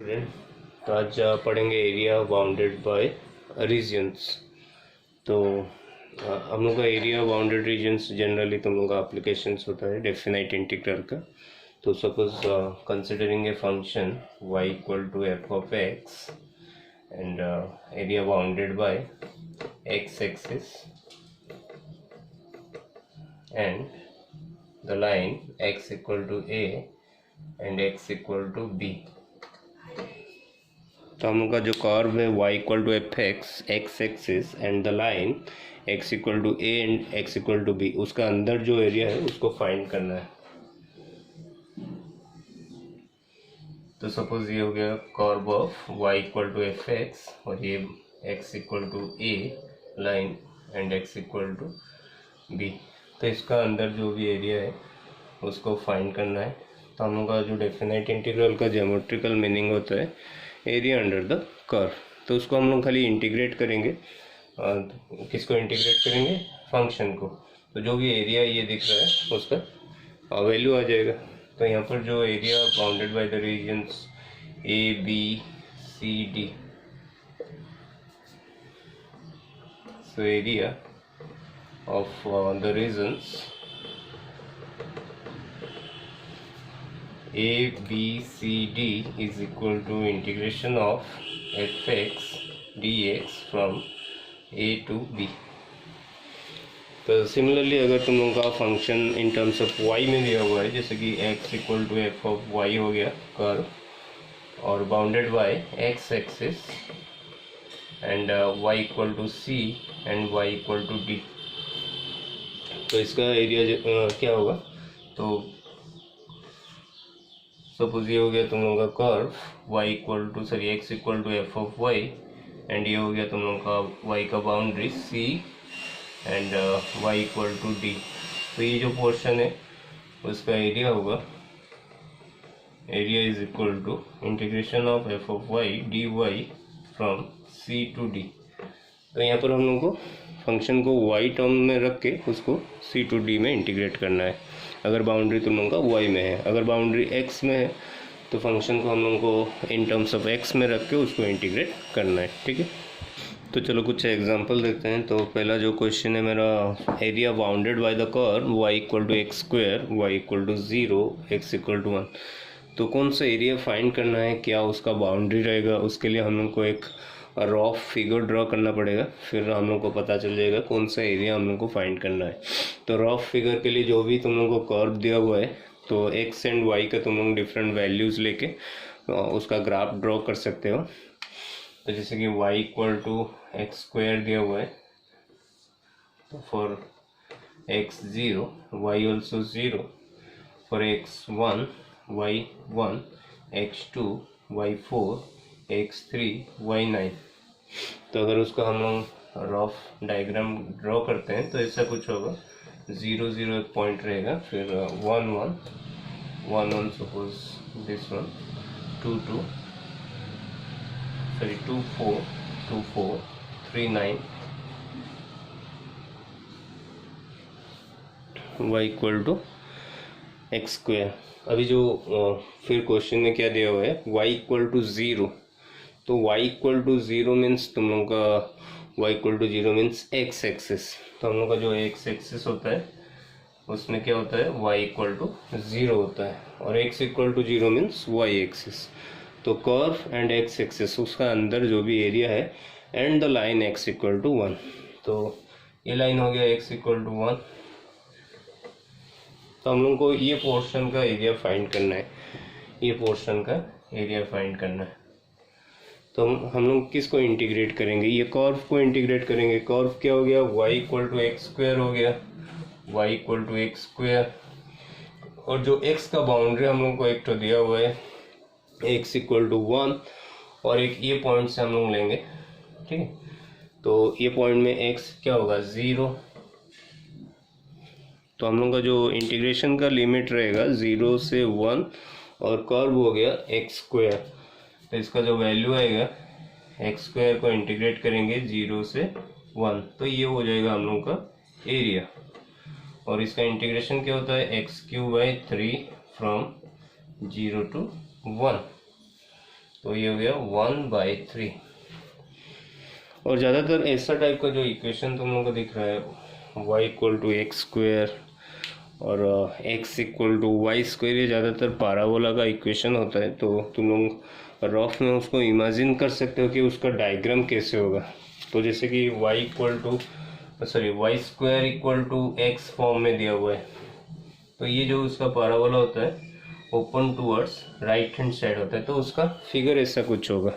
Student, तो आज पढ़ेंगे एरिया बाउंडेड बाय रीजन्स। तो हम लोग का एरिया बाउंडेड रीजन्स जनरली तुम लोग का एप्लीकेशंस होता है डेफिनाइट इंटीग्रल का। तो suppose considering a function y equal to F of X and area bounded by X axis and the line x equal to a and x equal to b। तो हम लोग का जो curve है y equal to F X axis and the line x equal to A and x equal to B, उसका अंदर जो area है उसको फाइंड करना है। तो सपोज ये हो गया curve of y equal to F X और ये x equal to A line and x equal to B. तो इसका अंदर जो भी एरिया है उसको फाइंड करना है। तो हम लोग का जो डेफिनाइट इंटीग्रल का ज्योमेट्रिकल मीनिंग होता है एरिया अंडर द कर्व। तो उसको हम लोग खाली इंटीग्रेट करेंगे। किसको इंटीग्रेट करेंगे? फंक्शन को। तो जो भी एरिया ये दिख रहा है उसका वैल्यू आ जाएगा। तो यहाँ पर जो area bounded by the regions A B C D, so area of the regions a b c d is equal to integration of fx dx from a to b। तो सिमिलरली अगर तुम लोगों का function in terms of y में दिया हुआ है, जैसे कि x equal to F of y हो गया कर्व और bounded by x axis and y equal to c and y equal to d, तो इसका एरिया क्या होगा? तो सपोज ये हो गया तुम लोगों का curve y equal to x equal to F of y and ये हो गया तुम लोगों का y का boundary c and y equal to d। तो ये जो पोर्शन है उसका एरिया होगा, area is equal to integration of F of y dy from c to d। तो यहाँ पर हम लोग को फंक्शन को y टर्म में रख के उसको c टू d में इंटीग्रेट करना है। अगर बाउंड्री तुम लोगों का y में है, अगर बाउंड्री x में है तो फंक्शन को हम लोगों को इन टर्म्स ऑफ x में रख के उसको इंटीग्रेट करना है। ठीक है, तो चलो कुछ एग्जांपल देखते हैं। तो पहला जो क्वेश्चन है मेरा, area bounded by the curve y equal to X square y equal to 0 x equal to 1। तो कौन सा एरिया फाइंड करना है, क्या उसका बाउंड्री रहेगा, उसके लिए हम लोग को एक रफ फिगर ड्रॉ करना पड़ेगा, फिर हम लोग को पता चल जाएगा कौन सा एरिया हम लोग को फाइंड करना है। तो रफ फिगर के लिए जो भी तुम लोग को कर्व दिया हुआ है तो x एंड y का तुम लोग डिफरेंट वैल्यूज़ लेके उसका ग्राफ ड्रॉ कर सकते हो। तो जैसे कि y equal to X square दिया हुआ है, तो for x 0 y also 0, for x 1 y 1, x 2 y 4, x 3 y 9। तो अगर उसका हम लोग रफ डायग्राम ड्रॉ करते हैं तो ऐसा कुछ होगा, 0 0 एक पॉइंट रहेगा, फिर 1 1 1 1 suppose this one, 2 2 sorry 2 4 2 4 3 9 y equal to X square. अभी जो फिर क्वेश्चन में क्या दिया हुआ है, y इक्वल टू 0। तो y इक्वल टू 0 मीन्स तुम लोग का y equal to 0 means x axis. तो हम लोग का जो x एक्सिस होता है उसमें क्या होता है, y इक्वल टू 0 होता है, और x equal to 0 means y axis. तो कर्व एंड x एक्सिस उसका अंदर जो भी एरिया है and the line x equal to 1। तो ये लाइन हो गया x इक्वल टू 1। तो हम लोग को ये पोर्शन का एरिया फाइंड करना है, ये पोर्शन का एरिया फाइंड करना है। तो हम लोग किसको इंटीग्रेट करेंगे, ये कर्व को इंटीग्रेट करेंगे। कर्व क्या हो गया, y equal to X square हो गया, y equal to X square, और जो x का बाउंड्री हम लोग को एक तो दिया हुआ है x इक्वल टू 1, और एक ये पॉइंट से हम लोग लेंगे। ठीक है, तो ये पॉइंट में x क्या होगा, 0। तो हम लोग का जो इंटीग्रेशन का लिमिट रहेगा 0 से 1, और कर्व हो गया एक्स स्क्वायर। तो इसका जो वैल्यू आएगा, एक्स स्क्वायर को इंटीग्रेट करेंगे 0 से 1, तो ये हो जाएगा हम लोग का एरिया। और इसका इंटीग्रेशन क्या होता है, x Q by 3 from 0 to 1। तो ये हो गया 1/3। और ज़्यादातर ऐसा टाइप का जो इक्वेशन तुम लोगों को दिख रहा है y equal to X square और x equal to Y square, ये ज़्यादातर पाराबोला का इक्वेशन होता है। तो तुम लोग रफ में उसको इमेजिन कर सकते हो कि उसका डायग्राम कैसे होगा। तो जैसे कि Y square equal to X form में दिया हुआ है, तो ये जो उसका पाराबोला होता है open towards right hand side होता है, तो उसका फिगर ऐसा कुछ होगा।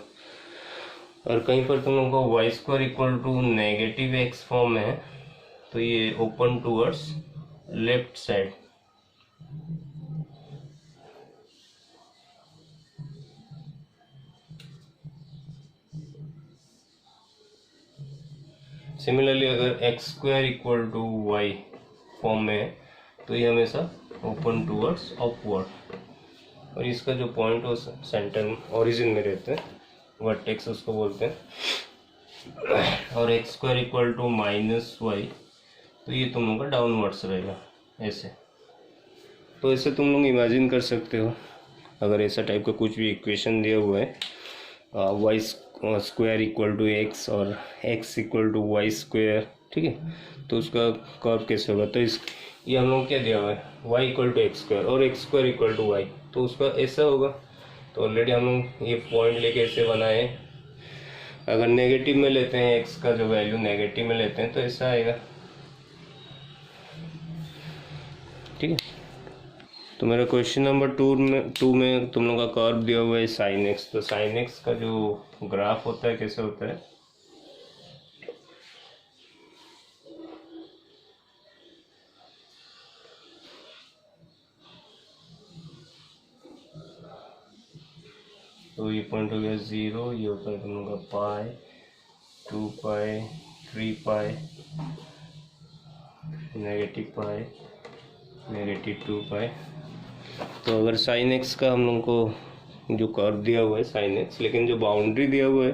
और कहीं पर तुम लोगों को Y square equal to negative X form में है, तो ये open towards left side. Similarly अगर X square equal to Y form में है, तो ये हमेशा ओपन टूवर्ड्स अपवर्ड, और इसका जो पॉइंट वो सेंटर ओरिजिन में रहते हैं, वर्टेक्स उसको बोलते हैं। और X square equal to minus Y, तो ये तुम लोगों का डाउनवर्ड्स रहेगा ऐसे। तो ऐसे तुम लोग इमेजिन कर सकते हो, अगर ऐसा टाइप का कुछ भी इक्वेशन दिया हुआ है Y square equal to X और X equal to Y square, ठीक है, तो उसका कर्व कैसे होगा। तो ये हम लोग क्या दिया हुआ है Y equal to X square और X square equal to Y, तो उसका ऐसा होगा। तो ऑलरेडी हम लोग ये पॉइंट लेके ऐसे बनाए। अगर नेगेटिव में लेते हैं, एक्स का जो वैल्यू नेगेटिव में लेते हैं, तो ऐसा आएगा, ठीक है। तो मेरा क्वेश्चन नंबर 2 में तुम लोग का कर्व दिया हुआ है साइन एक्स। तो साइन एक्स का जो ग्राफ होता है कैसे होता है, तो ये पॉइंट हो गया 0, ये होता है तुम लोग का पाई, 2 पाई, 3 पाई, नेगेटिव पाई, नेगेटिव 2 पाई। तो अगर साइन एक्स का हम लोग को जो कर्व दिया हुआ है साइन एक्स, लेकिन जो बाउंड्री दिया हुआ है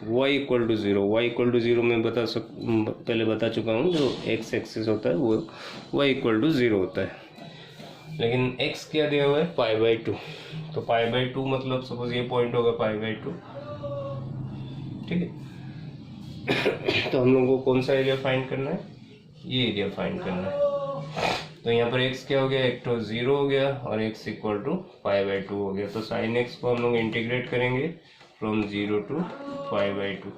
y equal to 0, Y equal to 0 मैं पहले बता चुका हूँ, जो x एक्सिस होता है वो y इक्वल टू 0 होता है। लेकिन x क्या दिया हुआ है π/2, तो π/2 मतलब सपोज ये पॉइंट होगा π/2, ठीक है। तो हम लोग को कौन सा एरिया फाइंड करना है, ये एरिया फाइंड करना है। तो यहाँ पर x क्या हो गया, एक तो 0 हो गया और x इक्वल टू π/2 हो गया। तो साइन x को हम लोग इंटीग्रेट करेंगे from 0 to π/2।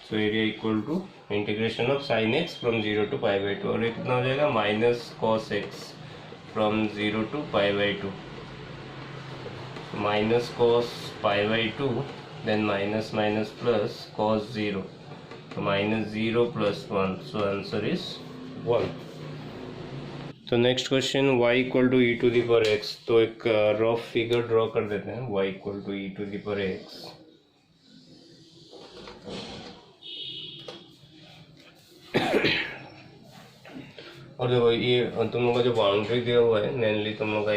So area equal to integration of sine x from 0 to π/2, और ये कितना हो जाएगा minus cos x from 0 to π/2, minus cos π/2, then minus minus plus cos 0, तो -0 + 1, सो आंसर इज 1। तो next question y equal to e⁻x। तो एक rough figure draw कर देते हैं, y इक्वल टू e⁻x। और देखो ये तुम लोग का जो बाउंड्री दिया हुआ है, मेनली तुम लोग का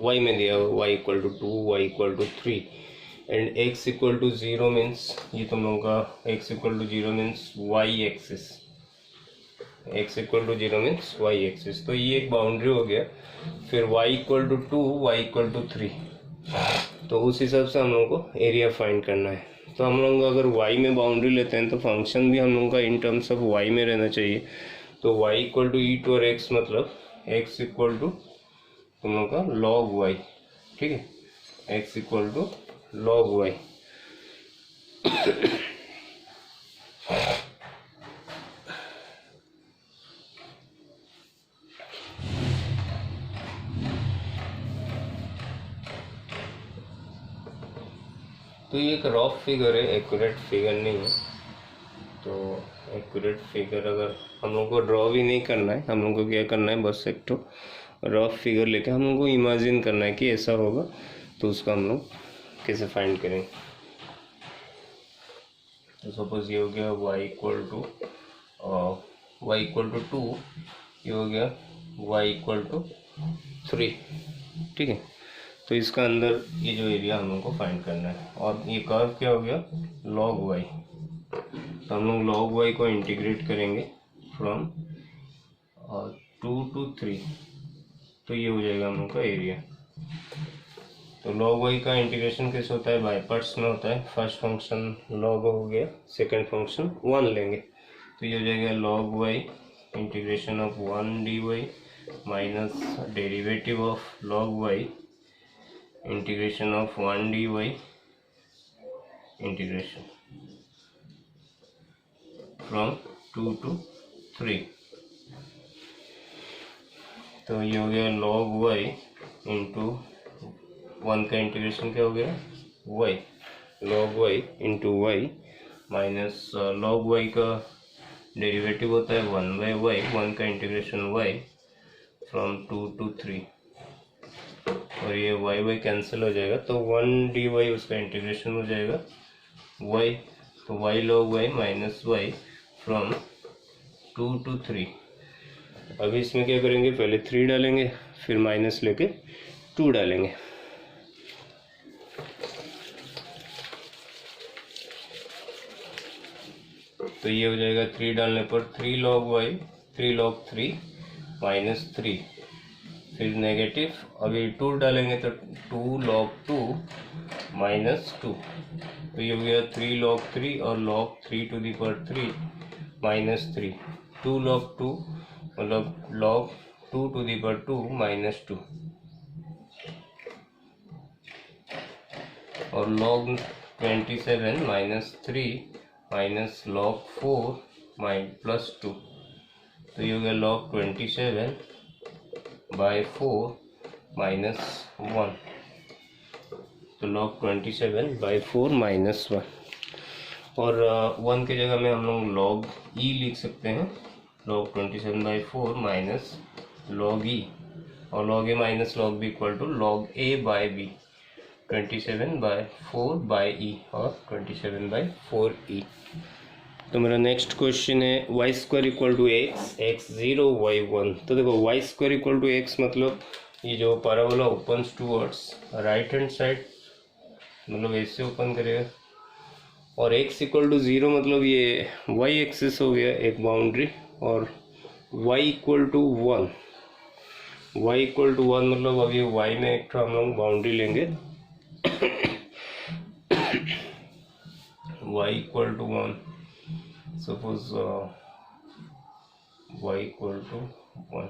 y में दिया हुआ है y equal to 2, y equal to 3 and x equal to 0 means, ये तुम लोगों का x equal to 0 means y axis, x equal to 0 means y axis. तो ये एक बाउंड्री हो गया। फिर y equal to 2, y equal to 3, तो उस हिसाब से हम लोगों को एरिया फाइंड करना है। तो हम लोग अगर y में बाउंड्री लेते हैं तो फंक्शन भी हम लोगों का इन टर्म्स ऑफ y में रहना चाहिए। तो y इक्वल टू e⁻x मतलब x इक्वल टू तुम लोग का log y, ठीक है, x equal to log y। तो ये एक रफ फिगर है, एक्यूरेट फिगर नहीं है। तो एक्यूरेट फिगर अगर हम लोग को ड्रॉ भी नहीं करना है, हम लोग को क्या करना है, बस एक तो रफ फिगर लेके हम लोग को इमेजिन करना है कि ऐसा होगा, तो उसका हम लोग कैसे फाइंड करेंगे। तो सपोज ये हो गया y इक्वल टू 2, ये हो गया y इक्वल टू 3, ठीक है। तो इसका अंदर ये जो एरिया हम लोग को फाइंड करना है, और ये कर्व क्या हो गया log y। तो हम लोग log y को इंटीग्रेट करेंगे फ्रॉम 2 to 3, तो ये हो जाएगा हम लोग का एरिया। तो log y का इंटीग्रेशन कैसे होता है, बाय पार्ट्स में होता है। फर्स्ट फंक्शन log हो गया, सेकंड फंक्शन 1 लेंगे, तो ये हो जाएगा log y integration of 1 dy minus derivative of log y integration of 1 dy integration from 2 to 3। तो ये हो गया log y इंटू 1 का इंटीग्रेशन क्या हो गया y, log y into y minus log y का डेरिवेटिव होता है 1/y, 1 का इंटीग्रेशन y फ्रॉम 2 to 3, और ये y कैंसिल हो जाएगा, तो 1 dy उसका इंटीग्रेशन हो जाएगा y, तो y log y minus y from 2 to 3। अभी इसमें क्या करेंगे, पहले 3 डालेंगे, फिर माइनस लेके 2 डालेंगे। तो ये हो जाएगा 3 डालने पर 3 log y, 3 log 3 माइनस 3, फिर नेगेटिव, अभी 2 डालेंगे तो 2 log 2 माइनस 2, तो ये हो गया 3 log 3 और log 3 to the power 3 minus 3, 2 log 2 मतलब log 2 to the power 2 minus 2, और log 27 minus 3 minus log 4 plus 2, तो ये हो गया log 27 बाय 4 माइनस 1, तो log 27 बाय 4 माइनस 1, और 1 की जगह में हम लोग log e लिख सकते हैं, log 27 by 4 minus log e, और log a minus log b equal to log a by b, 27 by 4 by e और 27 बाई 4e। तो मेरा नेक्स्ट क्वेश्चन है Y square equal to x 0 y 1। तो देखो y square equal to x मतलब ये जो parabola opens towards right hand side, मतलब ऐसे ओपन करेगा, और x इक्वल टू 0 मतलब ये y एक्सिस हो गया एक बाउंड्री, और y equal to 1, y equal to 1 मतलब अभी y में एक हम लोग बाउंड्री लेंगे y equal to 1, suppose y equal to 1,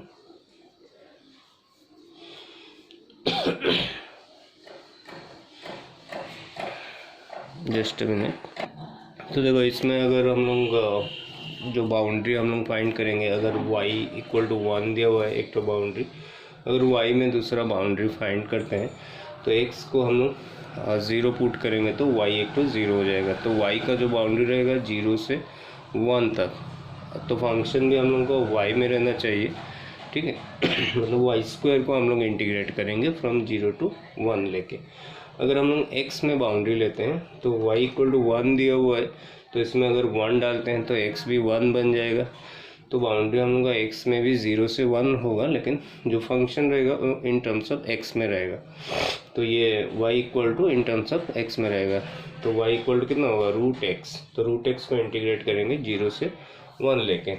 just a minute. तो देखो इसमें अगर हम लोग जो बाउंड्री हम लोग फाइंड करेंगे, अगर y इक्वल टू 1 दिया हुआ है एक तो बाउंड्री, अगर y में दूसरा बाउंड्री फाइंड करते हैं तो x को हम लोग 0 पुट करेंगे तो y एक तो 0 हो जाएगा, तो y का जो बाउंड्री रहेगा 0 से 1 तक, तो फंक्शन भी हम लोग को y में रहना चाहिए, ठीक है मतलब वाई स्क्वायर को हम लोग इंटीग्रेट करेंगे फ्रॉम 0 to 1 लेके। अगर हम लोग x में बाउंड्री लेते हैं तो y इक्वल टू 1 दिया हुआ है, तो इसमें अगर 1 डालते हैं तो x भी 1 बन जाएगा, तो बाउंड्री हम लोग का x में भी 0 से 1 होगा, लेकिन जो फंक्शन रहेगा इन टर्म्स ऑफ x में रहेगा, तो ये y equal to in terms of x में रहेगा, तो y इक्वल टू कितना होगा रूट x, तो रूट x को इंटीग्रेट करेंगे 0 से 1 लेके।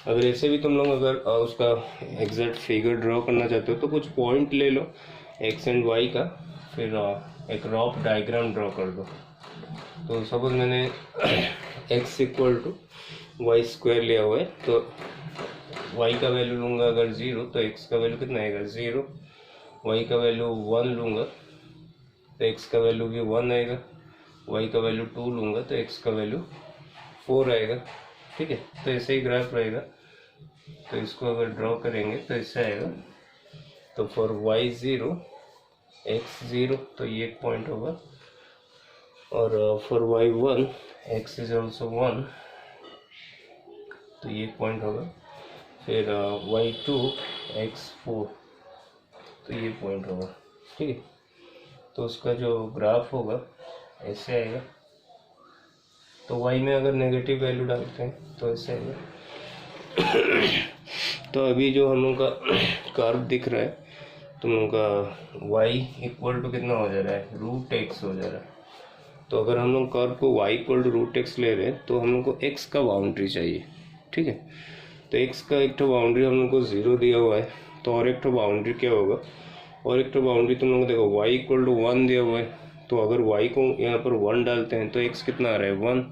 अगर ऐसे भी तुम लोग अगर उसका एग्जैक्ट फिगर ड्रॉ करना चाहते हो तो कुछ पॉइंट ले लो x एंड y का, फिर एक रफ डायग्राम ड्रॉ कर दो। तो सपोज मैंने x equal to Y square लिया हुआ है, तो y का वैल्यू लूँगा अगर 0 तो x का वैल्यू कितना आएगा 0, y का वैल्यू 1 लूँगा तो x का वैल्यू भी 1 आएगा, y का वैल्यू 2 लूँगा तो x का वैल्यू 4 आएगा, ठीक है। तो ऐसे ही ग्राफ रहेगा, तो इसको अगर ड्रॉ करेंगे तो ऐसे आएगा, तो फॉर y 0 x 0 तो ये एक पॉइंट होगा, और for y 1 x is also 1 तो ये एक पॉइंट होगा, फिर y 2 x 4 तो ये पॉइंट होगा, ठीक है। तो उसका जो ग्राफ होगा ऐसे आएगा, तो y में अगर नेगेटिव वैल्यू डालते हैं तो ऐसे आएगा। तो अभी जो हम लोग का कर्व दिख रहा है तुम लोग का y इक्वल टू कितना हो जा रहा है रूट x हो जा रहा है। तो अगर हम लोग कर्व को y equal to root x ले रहे हैं तो हम लोग को x का बाउंड्री चाहिए, ठीक है। तो x का एक तो बाउंड्री हम लोग को 0 दिया हुआ है, तो और एक तो बाउंड्री क्या होगा, और एक तो बाउंड्री तुम लोगों को देखो y इक्वल टू 1 दिया हुआ है, तो अगर y को यहाँ पर 1 डालते हैं तो x कितना आ रहा है 1,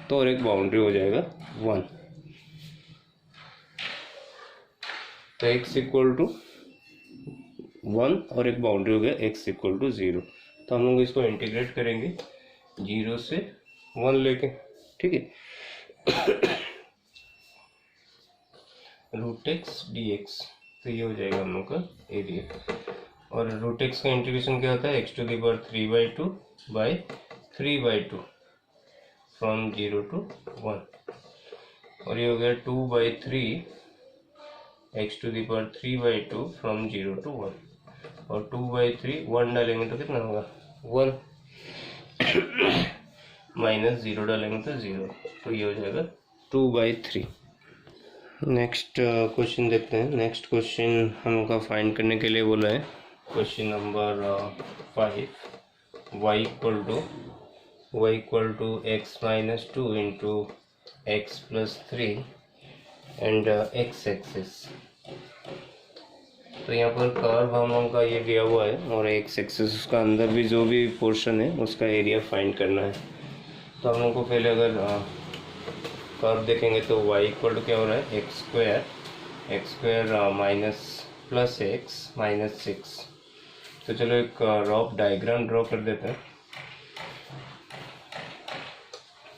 तो और एक बाउंड्री हो जाएगा 1, तो x इक्वल टू 1 और एक बाउंड्री हो गया x इक्वल टू 0। तो हम लोग इसको इंटीग्रेट करेंगे 0 से 1 लेके, ठीक है, रूट एक्स डी एक्स, तो ये हो जाएगा हम लोग का एरिया। और रूट एक्स का इंटीग्रेशन क्या होता है, x to the power 3/2 by 3/2 from 0 to 1, और ये हो गया 2/3 x to the power 3/2 from 0 to 1, और 2/3 1 डालेंगे तो कितना होगा 1, माइनस 0 डालेंगे तो 0, तो ये हो जाएगा 2/3। नेक्स्ट क्वेश्चन देखते हैं। नेक्स्ट क्वेश्चन हम लोग का फाइंड करने के लिए बोला है question number 5, y equal to x minus 2 into x plus 3 and x axis. तो यहाँ पर कर्व हम लोगों का ये दिया हुआ है और x एक्सिस उसका अंदर भी जो भी पोर्शन है उसका एरिया फाइंड करना है। तो हम लोग को पहले अगर कर्व देखेंगे तो y इक्वल टू क्या हो रहा है x square minus plus x minus 6। तो चलो एक रफ डायग्राम ड्रॉ कर देते हैं।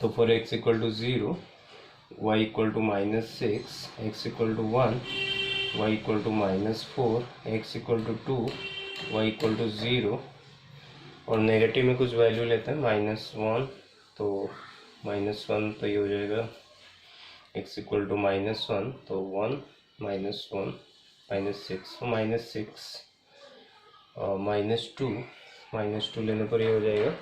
तो for x equal to 0, y equal to minus 6, x equal to 1, y equal to minus 4, x equal to 2, y equal to 0, और नेगेटिव में कुछ वैल्यू लेते हैं -1, तो -1, तो ये हो जाएगा x इक्वल टू -1, तो 1 -1 -6, तो -6 -2 लेने पर ये हो जाएगा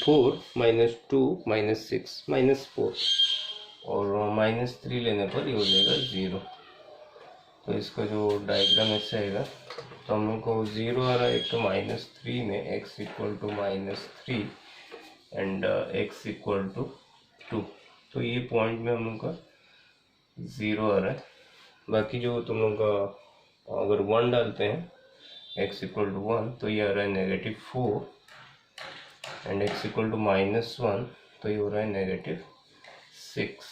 4 -2 -6 -4, और -3 लेने पर ये हो जाएगा 0। तो इसका जो डायग्राम ऐसे आएगा, तो हम लोग को 0 आ रहा है एक तो -3 में x equal to -3 and x equal to 2, तो ये पॉइंट में हम लोग का 0 आ रहा है। बाकी जो तुम लोग का अगर 1 डालते हैं x इक्वल टू 1, तो ये आ रहा है -4 एंड x इक्वल टू -1, तो ये हो रहा है -6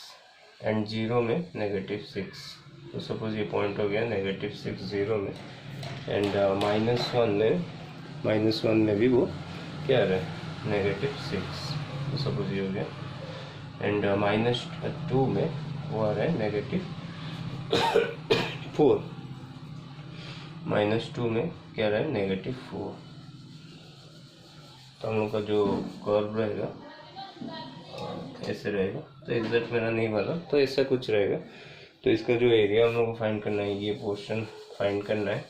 एंड 0 में -6। तो सपोज ये पॉइंट हो गया -6 0 में, एंड -1 में भी वो क्या आ रहा है -6, तो सपोज ये हो गया, एंड -2 में वो आ रहा है -4, -2 में क्या रहा है -4। तो हम लोग का जो कर्व रहेगा ऐसे रहेगा, तो एग्जैक्ट मेरा नहीं बना, तो ऐसा कुछ रहेगा। तो इसका जो एरिया हम लोग को फाइंड करना है, ये पोर्शन फाइंड करना है।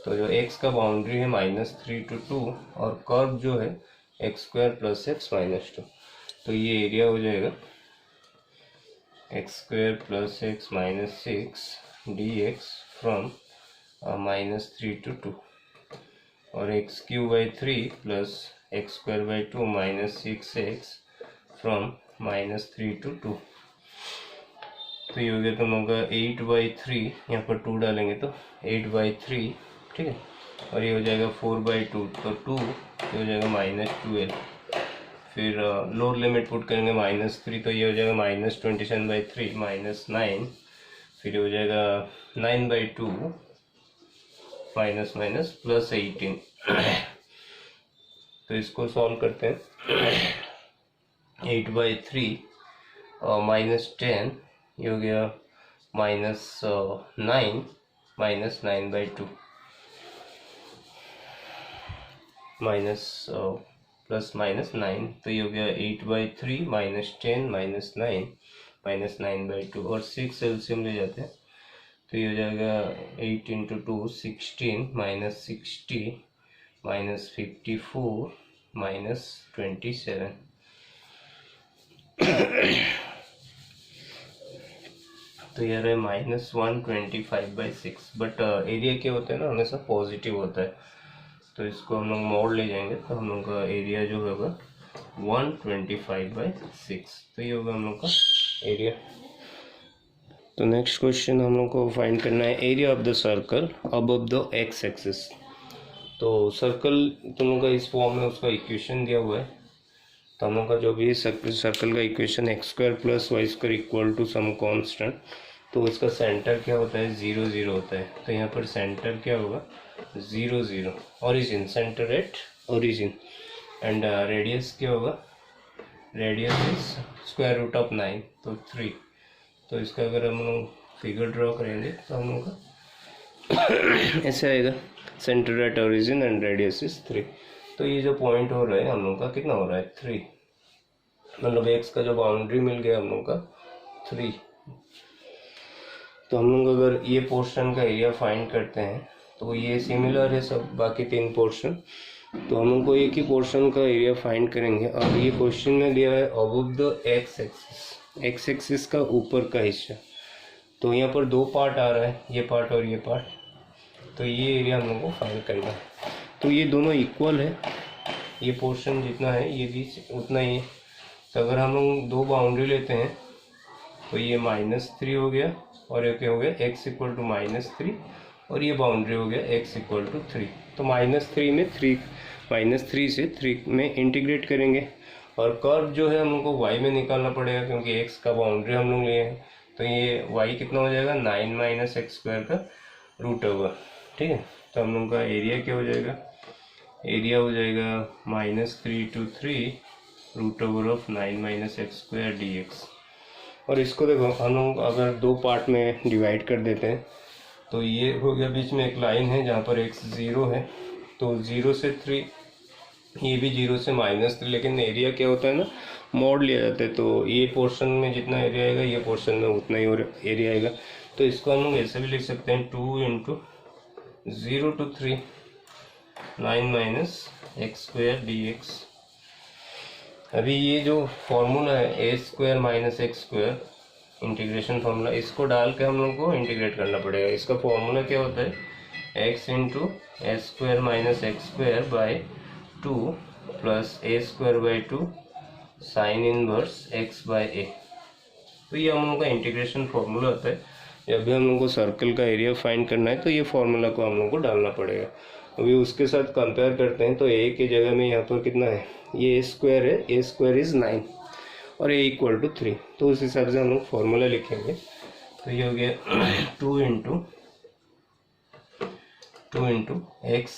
तो जो x का बाउंड्री है -3 to 2, और कर्व जो है x² + x - 2, तो ये एरिया हो जाएगा x² + x - 6 dx from -3 to 2, और x³ + x² - 6x from -3 to 2। तो ये हो गया तुम लोग का 8/3, यहाँ पर 2 डालेंगे तो 8/3, ठीक है, और ये हो जाएगा 4/2, तो 2 ये हो जाएगा -12। फिर लोअर लिमिट पुट करेंगे -3, तो ये हो जाएगा -27/3 -9, फिर ये हो जाएगा 9/2 -18। तो इसको सॉल्व करते हैं। 8/3 -10, ये हो गया -9 -9/2 +-9, तो ये हो गया 8/3 -10 -9 -9/2, और 6 एलसीएम ले जाते हैं, तो ये हो जाएगा 8 × 2 16 -60 -54 -27। तो ये रहे -125/6, बट एरिया क्या होता है ना, हमेशा पॉजिटिव होता है। तो इसको हम लोग मोड़ ले जाएंगे, तो हम लोग का एरिया जो होगा 125/6, तो ये होगा हम लोग का एरिया। तो नेक्स्ट क्वेश्चन हम लोग को फाइंड करना है area of the circle above the x axis. तो सर्कल तुम लोग का इस फॉर्म में उसका इक्वेशन दिया हुआ है। तो हम लोग का जो भी सर्कल का equation x square plus y square equal to some constant, तो इसका सेंटर क्या होता है 0 0 होता है। तो यहाँ पर सेंटर क्या होगा 0 0, origin, centre at origin. And radius क्या होगा, radius is square root of 9, तो 3। तो इसका अगर हम लोग फिगर ड्रॉ करेंगे तो हम लोग का ऐसे आएगा, centre at origin and radius is 3। तो ये जो पॉइंट हो रहा है हम लोग का कितना हो रहा है 3, मतलब एक्स का जो बाउंड्री मिल गया हम लोग का 3। तो हम लोग अगर ये पोर्शन का एरिया फाइंड करते हैं तो ये सिमिलर है सब बाकी 3 पोर्शन। तो हम लोग को एक ही पोर्शन का एरिया फाइंड करेंगे। और ये क्वेश्चन में दिया है above the x axis, x axis का ऊपर का हिस्सा। तो यहाँ पर 2 पार्ट आ रहा है, ये पार्ट और ये पार्ट। तो ये एरिया हम लोग को फाइंड करना है। तो ये दोनों इक्वल है, ये पोर्शन जितना है ये भी उतना ही है। तो अगर हम लोग 2 बाउंड्री लेते हैं तो ये -3 हो गया और ये क्या हो गया x इक्वल टू -3, और ये बाउंड्री हो गया x इक्वल टू 3। तो -3 में 3, -3 से 3 में इंटीग्रेट करेंगे। और कर्व जो है हम लोग को y में निकालना पड़ेगा क्योंकि x का बाउंड्री हम लोग लिए हैं। तो ये y कितना हो जाएगा 9 - x स्क्वायर का रूट होगा, ठीक है। तो हम लोग का एरिया क्या हो जाएगा, एरिया हो जाएगा -3 to 3 root over of 9 - x स्क्वायर dx। और इसको देखो हम लोग अगर 2 पार्ट में डिवाइड कर देते हैं तो ये हो गया, बीच में एक लाइन है जहाँ पर x 0 है। तो 0 से 3, ये भी 0 से -3, लेकिन एरिया क्या होता है ना मोड लिया जाता है। तो ये पोर्शन में जितना एरिया आएगा ये पोर्शन में उतना ही और एरिया आएगा। तो इसको हम लोग ऐसे भी लिख सकते हैं 2 × 0 to 3 9 - x स्क्वायर dx। अभी ये जो फॉर्मूला है A square minus x square integration formula, इसको डाल के हम लोग को इंटीग्रेट करना पड़ेगा। इसका फॉर्मूला क्या होता है x into S square minus x square by 2 plus A square by 2 sine inverse x by A. तो ये हम लोग का इंटीग्रेशन फार्मूला होता है। जब भी हम लोग को सर्कल का एरिया फाइंड करना है तो ये फार्मूला को हम लोग को डालना पड़ेगा। अभी उसके साथ कंपेयर करते हैं तो ए की जगह में यहाँ पर कितना है, ये ए स्क्वायर है, ए स्क्वायर इज 9 और ए इक्वल टू 3। तो उस हिसाब से हम लोग फॉर्मूला लिखेंगे। तो ये हो गया 2 into x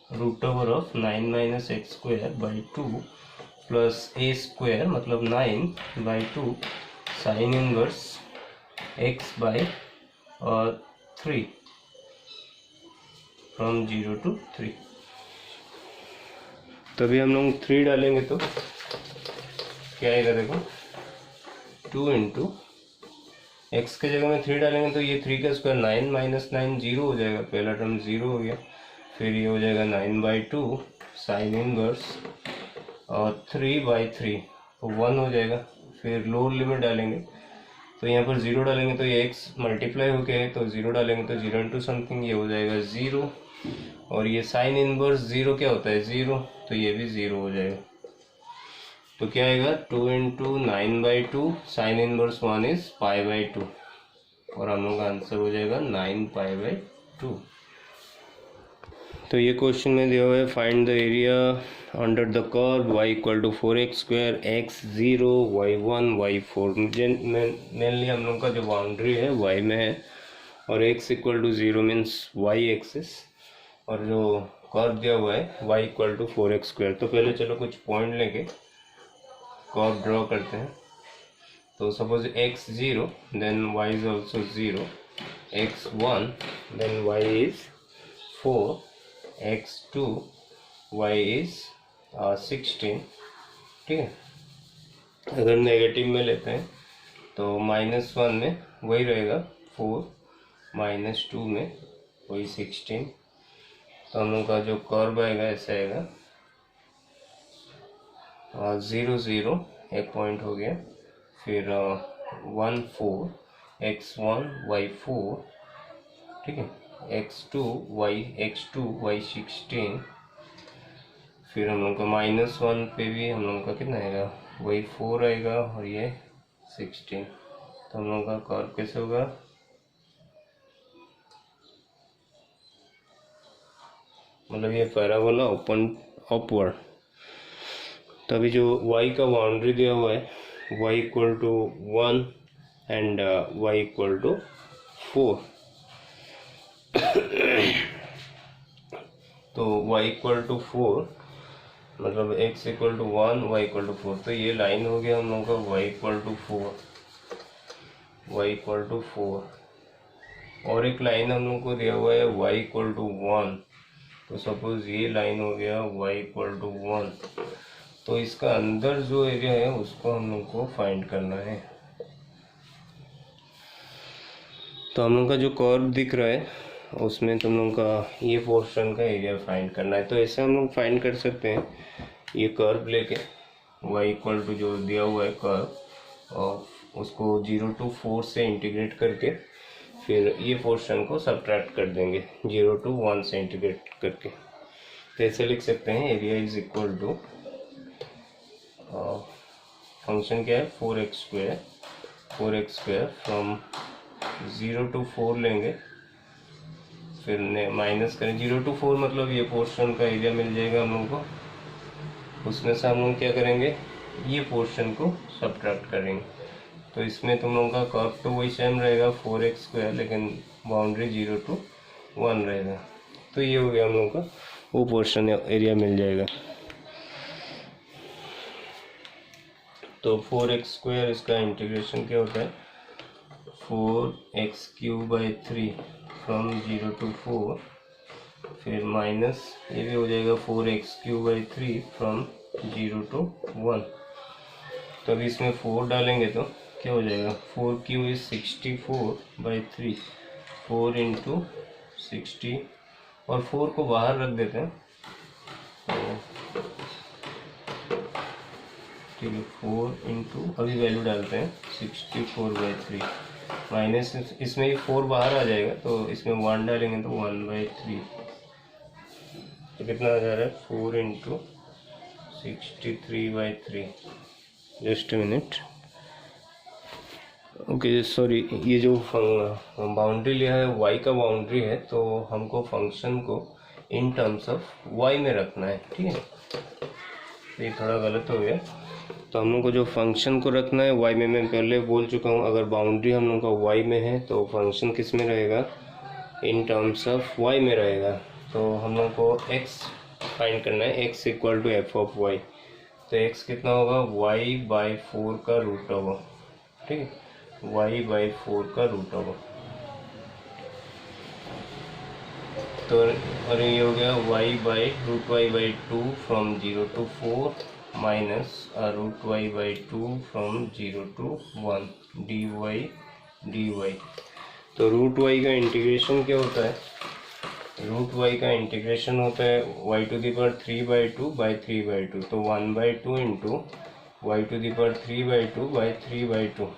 root over of 9 - x square by 2 plus A square मतलब 9 बाई 2 sine inverse x by 3 from 0 to 3। तभी हम लोग 3 डालेंगे तो क्या आएगा, देखो 2 इंटू एक्स के जगह में 3 डालेंगे तो ये 3 का स्क्वायर 9 - 9 0 हो जाएगा, पहला टर्म 0 हो गया। फिर ये हो जाएगा 9/2 साइन इनवर्स और 3/3 तो 1 हो जाएगा। फिर लोअर लिमिट डालेंगे तो यहाँ पर 0 डालेंगे तो ये x मल्टीप्लाई हो गया है, तो 0 डालेंगे तो 0 इंटू समथिंग ये हो जाएगा 0। और ये साइन इनवर्स 0 क्या होता है 0, तो ये भी 0 हो जाएगा। तो क्या आएगा 2 इंटू 9/2 साइन इनवर्स 1 इज π/2 और हम लोग का आंसर हो जाएगा 9π/2। तो ये क्वेश्चन में दिया हुआ है find the area under the curve y equal to 4x square x 0 y 1 y 4। Mainly हम लोग का जो बाउंड्री है y में है और x equal to 0 means y axis, और जो कर्व दिया हुआ है y equal to 4x square. तो पहले चलो कुछ पॉइंट लेके कर्व ड्रॉ करते हैं। तो suppose x 0 then y is also 0, x 1 then y is 4, x 2 y is 16, ठीक है। अगर नेगेटिव में लेते हैं तो -1 में वही रहेगा 4, -2 में वही 16। तो हम लोग का जो कर्व आएगा ऐसा आएगा 0 0 एक पॉइंट हो गया, फिर 1 4 x1 y4, ठीक है, x2 y 16। फिर हम लोग का -1 पे भी हम लोग का कितना आएगा वही 4 आएगा और ये 16। तो हम लोग का कर्व कैसे होगा, मतलब ये पैराबोला ओपन अपवर्ड। तो अभी जो y का बाउंड्री दिया हुआ है y equal to 1 and y equal to 4, तो y इक्वल टू 4 मतलब x equal to 1 y equal to 4, तो ये लाइन हो गया हम लोगों का y equal to 4, y equal to 4। और एक लाइन हम लोग को दिया हुआ है y इक्वल टू 1, तो सपोज ये लाइन हो गया y इक्वल टू 1। तो इसका अंदर जो एरिया है उसको हम लोग को फाइंड करना है। तो हम लोग का जो कर्व दिख रहा है उसमें तुम लोग का ये पोर्शन का एरिया फाइंड करना है। तो ऐसे हम लोग फाइंड कर सकते हैं, ये कर्व लेके y इक्वल टू जो दिया हुआ है कर्व और उसको 0 to 4 से इंटीग्रेट करके फिर ये पोर्शन को सब्ट्रैक्ट कर देंगे 0 to 1 से इंटीग्रेट करके। तो ऐसे लिख सकते हैं area is equal to function क्या है 4x स्क्वायर फ्रॉम 0 to 4 लेंगे, फिर माइनस करें 0 to 4 मतलब ये पोर्शन का एरिया मिल जाएगा हम लोग को। उसमें से हम लोग क्या करेंगे, ये पोर्शन को सब्ट्रैक्ट करेंगे। तो इसमें तुम लोगों का कर्व तो वही सेम रहेगा 4x स्क्वायर, लेकिन बाउंड्री 0 to 1 रहेगा। तो ये हो गया हम लोग का वो पोर्शन एरिया मिल जाएगा। तो 4x स्क्वायर इसका इंटीग्रेशन क्या होता है 4x³/3 फ्रॉम 0 to 4, फिर माइनस ये भी हो जाएगा 4x³/3 फ्रॉम 0 to 1। तो अभी इसमें 4 डालेंगे तो क्या हो जाएगा 4³ इज 64/3, 4 इंटू 60 और 4 को बाहर रख देते हैं। ठीक है 4 इंटू अभी वैल्यू डालते हैं 64/3 माइनस इसमें ही 4 बाहर आ जाएगा, तो इसमें 1 डालेंगे तो 1/3। तो कितना आ जा रहा है 4 into 63/3। Just a minute, okay sorry, ये जो बाउंड्री लिया है y का बाउंड्री है, तो हमको फंक्शन को इन टर्म्स ऑफ y में रखना है। ठीक है, ये थोड़ा गलत हो गया। तो हम लोग को जो फंक्शन को रखना है y में, मैं पहले बोल चुका हूँ, अगर बाउंड्री हम लोग का y में है तो फंक्शन किस में रहेगा इन टर्म्स ऑफ y में रहेगा। तो हम लोग को x फाइंड करना है, x इक्वल टू f(y). तो x कितना होगा y/4 का रूट होगा। ठीक है, y/4 का रूट होगा। तो और ये हो गया y/√y/2 from 0 to 4 minus √y/2 from 0 to 1 dy। तो √y का इंटीग्रेशन क्या होता है, √y का इंटीग्रेशन होता है y⁴/3/2 तो 1/2 इंटू y⁴/3/2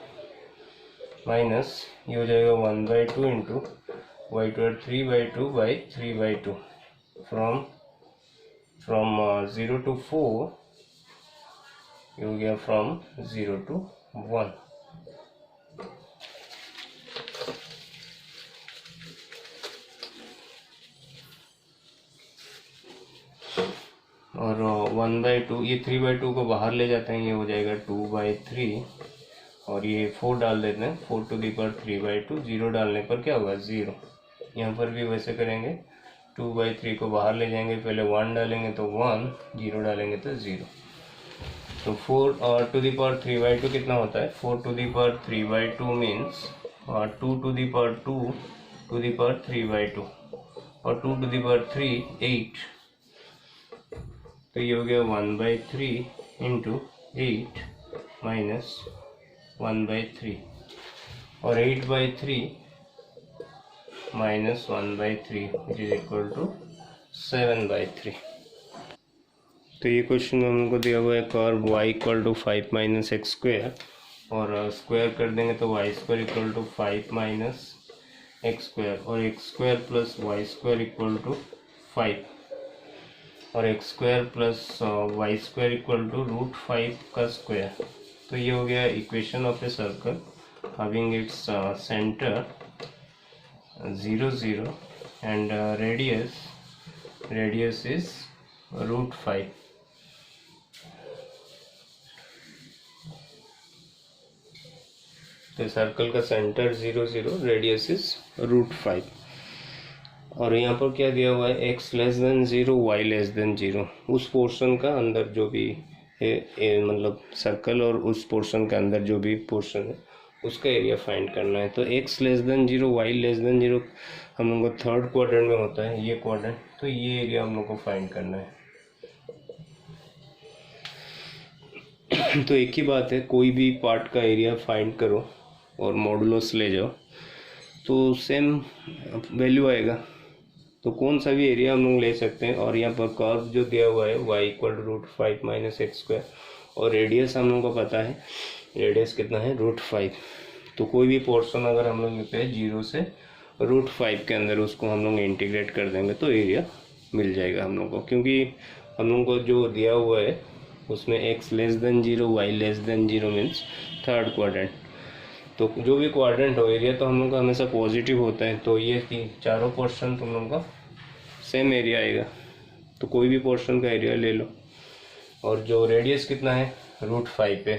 माइनस ये हो जाएगा 1/2 इंटू y⁴/3/2 फ्रॉम 0 to 4, ये हो गया फ्रॉम 0 to 1। और 1/2 ये 3/2 को बाहर ले जाते हैं, ये हो जाएगा 2/3 और ये 4 डाल देते हैं 4⁵3/2। 0 डालने पर क्या होगा 0। यहाँ पर भी वैसे करेंगे 2/3 को बाहर ले जाएंगे, पहले 1 डालेंगे तो 1, 0 डालेंगे तो 0। तो 4 और 2⁵3/2 कितना होता है 4⁵3/2 मीन्स 2⁵2⁵3/2 और 2⁵3 8। तो ये हो गया 1/3 इंटू 8 माइनस 1/3 और 8/3 minus 1/3 which is equal to 7/3। तो ये क्वेश्चन में हम लोग को दिया हुआ है curve y equal to 5 minus x square और स्क्वायर कर देंगे तो y² equal to 5 minus x square और x² plus y² equal to 5 और x² plus y² equal to √5 का स्क्वायर। तो ये हो गया equation of a circle having its center 0 0 and radius is √5. तो सर्कल का सेंटर 0 0, रेडियस इज √5 और यहाँ पर क्या दिया हुआ है x <0 y <0। उस पोर्शन का अंदर जो भी है मतलब सर्कल और उस पोर्शन के अंदर जो भी पोर्शन है उसका एरिया फाइंड करना है। तो x <0 y <0 हम लोग को थर्ड क्वाड्रेंट में होता है, ये क्वाड्रेंट, तो ये एरिया हम लोग को फाइंड करना है। तो एक ही बात है, कोई भी पार्ट का एरिया फाइंड करो और मॉडुलस ले जाओ तो सेम वैल्यू आएगा। तो कौन सा भी एरिया हम लोग ले सकते हैं। और यहाँ पर कर्व जो दिया हुआ है y = √5 - x² और रेडियस हम लोग को पता है, रेडियस कितना है √5। तो कोई भी पोर्शन अगर हम लोग लेते हैं 0 से √5 के अंदर, उसको हम लोग इंटीग्रेट कर देंगे तो एरिया मिल जाएगा हम लोग को। क्योंकि हम लोग को जो दिया हुआ है उसमें x <0 y <0 means third quadrant. तो जो भी क्वाड्रेंट हो एरिया तो हम लोग का हमेशा पॉजिटिव होता है। तो ये चारों पोर्शन तुम लोग का सेम एरिया आएगा। तो कोई भी पोर्शन का एरिया ले लो। और जो रेडियस कितना है √5 पे,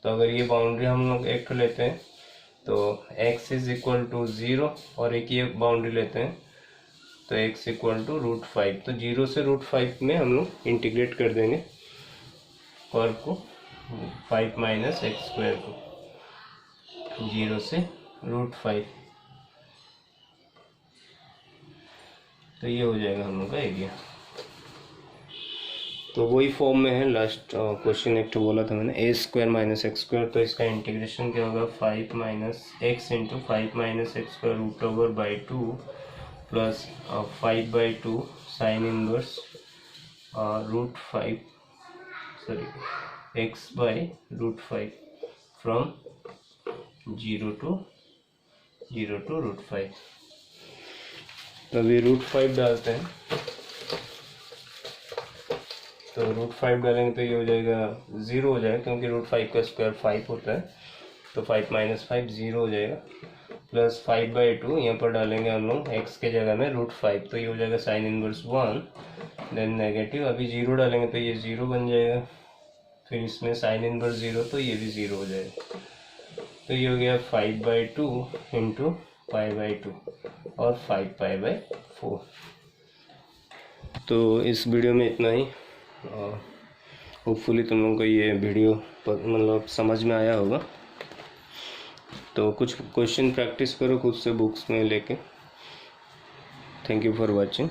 तो अगर ये बाउंड्री हम लोग एक लेते हैं तो x = 0 और एक ये बाउंड्री लेते हैं तो x = √5। तो 0 से √5 में हम लोग इंटीग्रेट कर देंगे कर्व को, 5 - x² को, 0 से √5। तो ये हो जाएगा हम लोग का एरिया। तो वही फॉर्म में है। लास्ट क्वेश्चन एक तो बोला था मैंने a² - x², तो इसका इंटीग्रेशन क्या होगा 5 - x × 5 - x² √/2 plus 5/2 sine inverse √5 x/√5 from 0 to √5। तो अभी √5 डालते हैं। तो √5 डालेंगे तो ये हो जाएगा 0 हो जाएगा, क्योंकि √5 का स्क्वायर 5 होता है। तो 5 - 5 0 हो जाएगा, प्लस 5/2 यहाँ पर डालेंगे हम लोग x के जगह में √5, तो ये हो जाएगा साइन इनवर्स 1 देन नेगेटिव। अभी 0 डालेंगे तो ये 0 बन जाएगा, फिर इसमें साइन इनवर्स 0 तो ये भी 0 हो जाएगा। तो ये हो गया 5/2 × π/2 और 5π/4। तो इस वीडियो में इतना ही। होपफुली तुम लोगों को ये वीडियो मतलब समझ में आया होगा। तो कुछ क्वेश्चन प्रैक्टिस करो खुद से बुक्स में लेके। Thank you for watching.